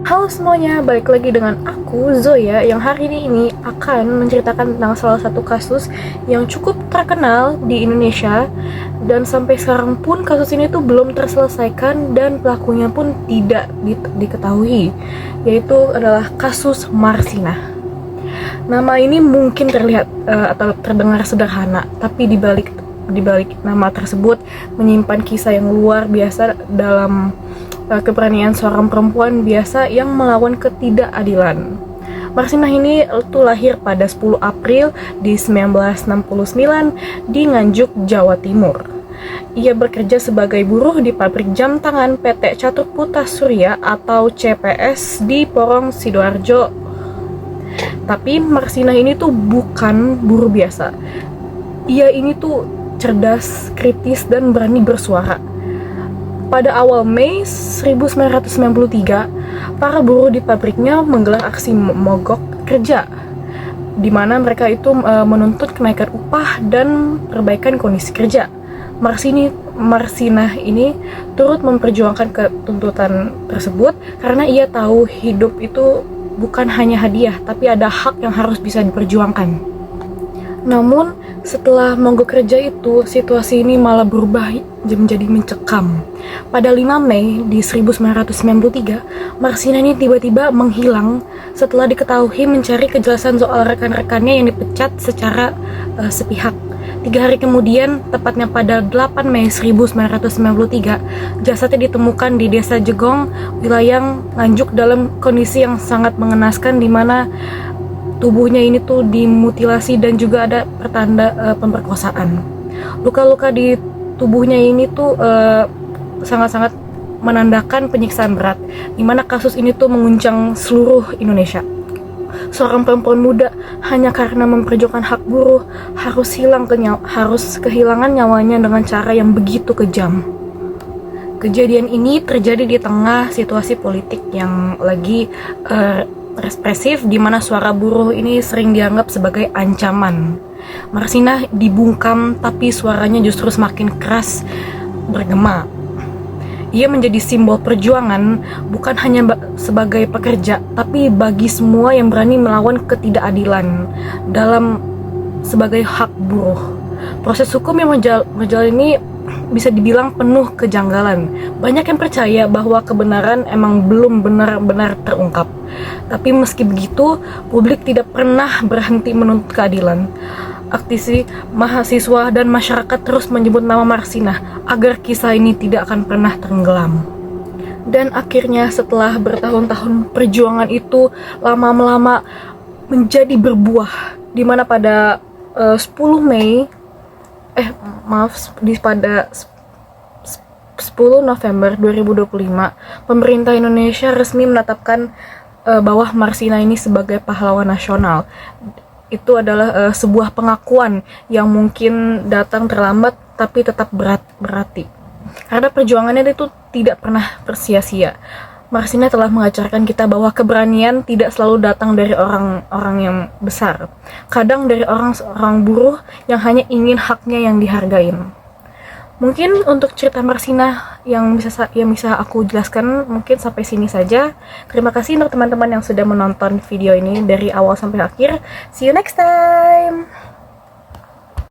Halo semuanya, balik lagi dengan aku Zoya yang hari ini akan menceritakan tentang salah satu kasus yang cukup terkenal di Indonesia dan sampai sekarang pun kasus ini tuh belum terselesaikan dan pelakunya pun tidak diketahui, yaitu adalah kasus Marsinah. Nama ini mungkin terlihat atau terdengar sederhana, tapi dibalik nama tersebut menyimpan kisah yang luar biasa dalam keberanian seorang perempuan biasa yang melawan ketidakadilan. Marsinah ini tuh lahir pada 10 April di 1969 di Nganjuk, Jawa Timur. Ia bekerja sebagai buruh di pabrik jam tangan PT Catur Putra Surya atau CPS di Porong, Sidoarjo. Tapi Marsinah ini tuh bukan buruh biasa. Ia ini tuh cerdas, kritis, dan berani bersuara. Pada awal Mei 1993, para buruh di pabriknya menggelar aksi mogok kerja, di mana mereka itu menuntut kenaikan upah dan perbaikan kondisi kerja. Marsinah ini turut memperjuangkan tuntutan tersebut karena ia tahu hidup itu bukan hanya hadiah, tapi ada hak yang harus bisa diperjuangkan. Namun, setelah mogok kerja itu, situasi ini malah berubah menjadi mencekam. Pada 5 Mei di 1993, Marsinah ini tiba-tiba menghilang setelah diketahui mencari kejelasan soal rekan-rekannya yang dipecat secara sepihak. 3 hari kemudian, tepatnya pada 8 Mei 1993, jasadnya ditemukan di Desa Jegong, wilayah Nganjuk dalam kondisi yang sangat mengenaskan, di mana tubuhnya ini tuh dimutilasi dan juga ada pertanda pemerkosaan. Luka-luka di tubuhnya ini tuh sangat-sangat menandakan penyiksaan berat, di mana kasus ini tuh menguncang seluruh Indonesia. Seorang perempuan muda hanya karena memperjuangkan hak buruh harus kehilangan nyawanya dengan cara yang begitu kejam. Kejadian ini terjadi di tengah situasi politik yang lagi represif, di mana suara buruh ini sering dianggap sebagai ancaman. Marsinah dibungkam, tapi suaranya justru semakin keras bergema. Ia menjadi simbol perjuangan bukan hanya sebagai pekerja, tapi bagi semua yang berani melawan ketidakadilan sebagai hak buruh. Proses hukum yang berjalan ini bisa dibilang penuh kejanggalan. Banyak yang percaya bahwa kebenaran emang belum benar-benar terungkap. Tapi meski begitu, publik tidak pernah berhenti menuntut keadilan. Aktivis, mahasiswa, dan masyarakat terus menyebut nama Marsinah agar kisah ini tidak akan pernah tenggelam. Dan akhirnya setelah bertahun-tahun perjuangan itu lama-lama menjadi berbuah, di mana pada 10 Mei pada 10 November 2025, pemerintah Indonesia resmi menetapkan bahwa Marsinah ini sebagai pahlawan nasional. Itu adalah sebuah pengakuan yang mungkin datang terlambat tapi tetap berarti. Karena perjuangannya itu tidak pernah sia-sia. Marsinah telah mengajarkan kita bahwa keberanian tidak selalu datang dari orang-orang yang besar. Kadang dari orang buruh yang hanya ingin haknya yang dihargain. Mungkin untuk cerita Marsinah yang bisa aku jelaskan mungkin sampai sini saja. Terima kasih untuk teman-teman yang sudah menonton video ini dari awal sampai akhir. See you next time.